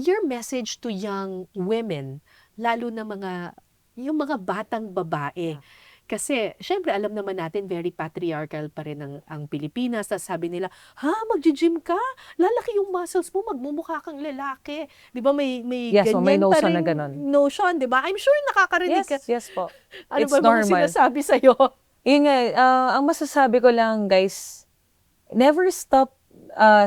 your message to young women, lalo na yung mga batang babae. Kasi, syempre, alam naman natin, very patriarchal pa rin ang Pilipinas. Tapos sabi nila, ha, mag-gym ka? Lalaki yung muscles mo, magmumukha kang lalaki. Di ba, may Yes, may ganyan pa notion na rin ganon. notion, di ba? I'm sure nakakarinig ka. Yes po. Ano It's ba mga normal. sinasabi sa'yo? Yun nga, ang masasabi ko lang, guys, never stop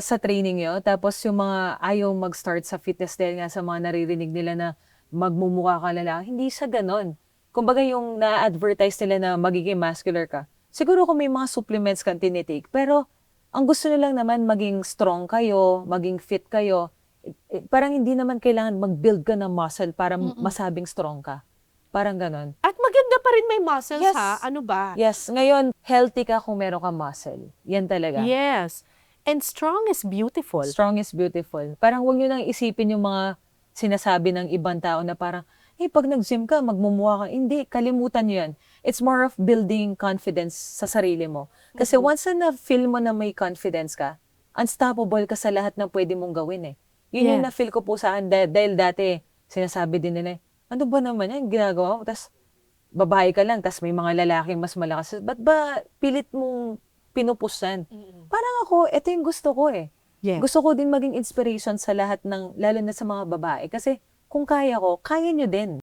sa training nyo. Tapos yung mga ayaw mag-start sa fitness dahil nga sa mga naririnig nila na magmumukha ka lalaki, hindi sa ganon. Kumbaga yung na-advertise nila na magiging muscular ka, siguro kung may mga supplements kang tinitake, pero ang gusto nilang naman maging strong kayo, maging fit kayo, parang hindi naman kailangan mag-build ka ng muscle para masabing strong ka. Parang ganon. At maganda pa rin may muscles, Yes. ha? Ano ba? Yes, ngayon, healthy ka kung meron ka muscle. Yan talaga. Yes. And strong is beautiful. Strong is beautiful. Parang huwag nyo nang isipin yung mga sinasabi ng ibang tao na parang, pag nag-gym ka, magmumukha ka. Hindi, kalimutan nyo yan. It's more of building confidence sa sarili mo. Kasi once na na-feel mo na may confidence ka, unstoppable ka sa lahat ng pwede mong gawin eh. Yun yung Yes. na-feel ko po sa akin dahil dati, sinasabi din nila, ano ba naman yan, ginagawa mo? Tapos, babae ka lang, tapos may mga lalaking mas malakas. Ba't ba pilit mong pinupusan? Parang ako, ito yung gusto ko eh. Yes. Gusto ko din maging inspiration sa lahat ng, lalo na sa mga babae. Kasi kung kaya ko, kaya nyo din.